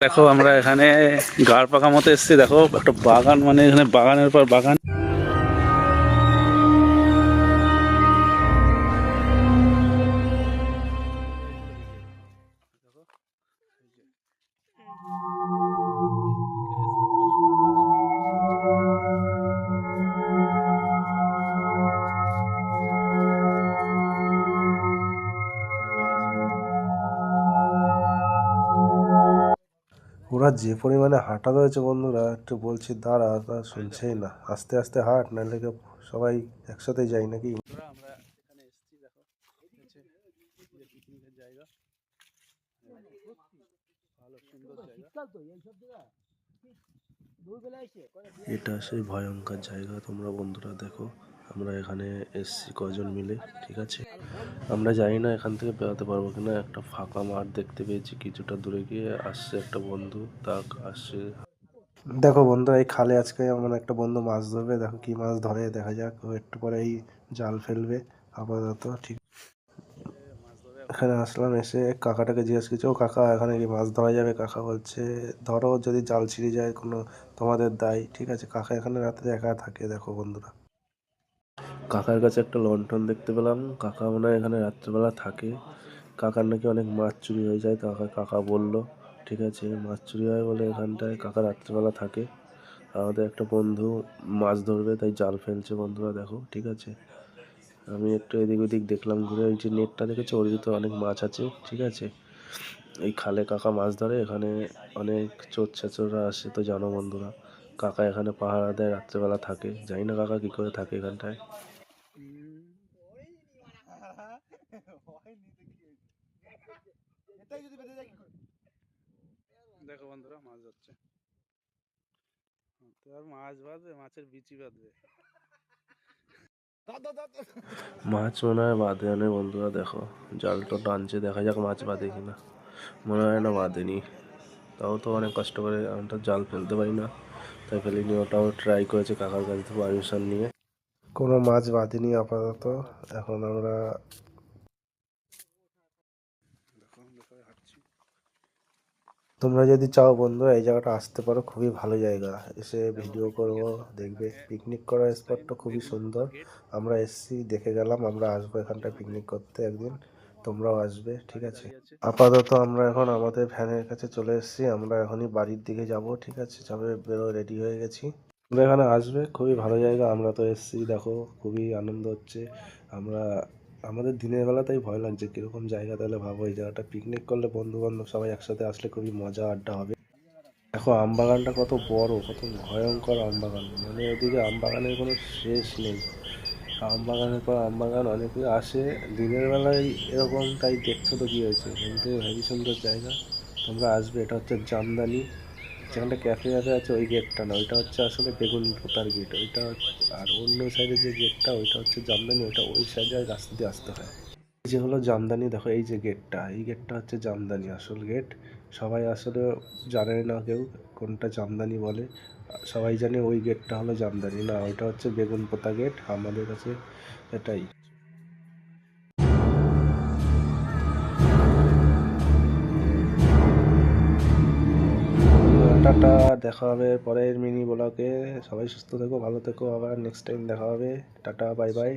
দেখো আমরা এখানে গাড় পাকা মতো এসেছি। দেখো একটা বাগান, মানে এখানে বাগানের পর বাগান। ওরা যে পরিমাণে হাঁটা রয়েছে বন্ধুরা, একটু বলছি দাঁড়া, তা শুনছেই না। আস্তে আস্তে হাঁট, নাহলে সবাই একসাথে যাই নাকি। আমরা এখানে এসেছি, দেখো পিকনিকের জায়গা, ভালো সুন্দর জায়গা। এটা সেই ভয়ঙ্কর জায়গা। তোমরা বন্ধুরা দেখো, আমরা এখানে এসছি কজন মিলে, ঠিক আছে। আমরা জানি না এখান থেকে বেরোতে পারবো কিনা। একটা ফাঁকা মাঠ দেখতে পেয়েছি, কিছুটা দূরে গিয়ে আসছে একটা বন্ধু, তাক আসছে। দেখো বন্ধুরা, এই খালে আজকে আমার একটা বন্ধু মাছ ধরবে। দেখো কি মাছ ধরে, দেখা যাক। ও একটু পরে এই জাল ফেলবে আপাতত, ঠিক। এখানে আসলাম, এসে কাকাটাকে জিজ্ঞেস করছি, ও কাকা এখানে কি মাছ ধরা যাবে? কাকা বলছে ধরো, যদি জাল ছিঁড়ে যায় কোনো তোমাদের দায়, ঠিক আছে। কাকা এখানে রাতে একা থাকে। দেখো বন্ধুরা, কাকার কাছে একটা লণ্ঠন দেখতে পেলাম। কাকা মনে হয় এখানে রাত্রেবেলা থাকে। কাকার নাকি অনেক মাছ চুরি হয়ে যায়, কাকা বলল, ঠিক আছে। মাছ চুরি হয় বলে এখানটায় কাকা রাত্রেবেলা থাকে। আমাদের একটা বন্ধু মাছ ধরবে, তাই জাল ফেলছে বন্ধুরা, দেখো, ঠিক আছে। আমি একটু এদিক ওদিক দেখলাম ঘুরে। ওই যে নেটটা দেখেছো, ওর ভিতরে অনেক মাছ আছে, ঠিক আছে। এই খালে কাকা মাছ ধরে। এখানে অনেক চোর ছেচররা আসে, তো জানো বন্ধুরা। কাকা এখানে পাহারা দেয়, রাত্রেবেলা থাকে। জানি না কাকা কি করে থাকে এখানটায়। দেখো বন্ধুরা মাছ যাচ্ছে, তো আর মাছ বাঁধবে, মাছের বিচি বাঁধবে। মাছ মনে হয় বাঁধে আনে বন্ধুরা, দেখো জালটা টানছে, দেখা যাক মাছ বাঁধে কিনা। মনে হয় না বাঁধেনি। তাও তো অনেক কষ্ট করে, আমি তো জাল ফেলতে পারি না, তাই ফেলিনি। ওটাও ট্রাই করেছে কাকার কাছ থেকে পারমিশন নিয়ে। কোনো মাছ বাঁধেনি আপাতত। এখন আমরা তোমরা যদি চাও বন্ধু, এই জায়গাটা আসতে পারো, খুবই ভালো জায়গা। এসে ভিডিও করবো, দেখবে। পিকনিক করার স্পটটা খুবই সুন্দর। আমরা এসছি, দেখে গেলাম। আমরা আসবো এখানটায় পিকনিক করতে একদিন, তোমরাও আসবে, ঠিক আছে। আপাতত আমরা এখন আমাদের ভ্যানের কাছে চলে এসেছি। আমরা এখনই বাড়ির দিকে যাব, ঠিক আছে। যাবে বেরো, রেডি হয়ে গেছি। তোমরা এখানে আসবে, খুবই ভালো জায়গা। আমরা তো এসেছি, দেখো খুবই আনন্দ হচ্ছে। আমরা আমাদের দিনের বেলা, তাই ভয় লাগছে কিরকম জায়গা। তাহলে ভাবো, এই জায়গাটা পিকনিক করলে বন্ধু বান্ধব সবাই একসাথে আসলে খুবই মজা আড্ডা হবে। দেখো আমবাগানটা কত বড়, কত ভয়ঙ্কর আমবাগান। মানে ওদিকে আমবাগানের কোনো শেষ নেই। আমবাগানের পর আমবাগান, অনেকে আসে দিনের বেলায় এরকম, তাই দেখছো তো কী হয়েছে। কিন্তু হেবি সুন্দর জায়গা, তোমরা আসবে। এটা হচ্ছে জামদানি, যেখানটা ক্যাফে ক্যাফে আছে, ওই গেটটা না, ওইটা হচ্ছে আসলে বেগুন পোতার গেট ওইটা। আর অন্য সাইডে যে গেটটা, ওইটা হচ্ছে জামদানি, ওইটা ওই সাইডে রাস্তা দিয়ে আসতে হয়। এই যে হলো জামদানি, দেখো এই যে গেটটা, এই গেটটা হচ্ছে জামদানি আসল গেট। সবাই আসলে জানে না কেউ কোনটা জামদানি বলে। সবাই জানে ওই গেটটা হলো জামদানি, না ওইটা হচ্ছে বেগুন পোতা গেট আমাদের কাছে, এটাই। টাটা, দেখা হবে পরের মিনি ব্লগে। সবাই সুস্থ থেকো, ভালো থেকো, আবার নেক্সট টাইম দেখা হবে। Tata, bye bye.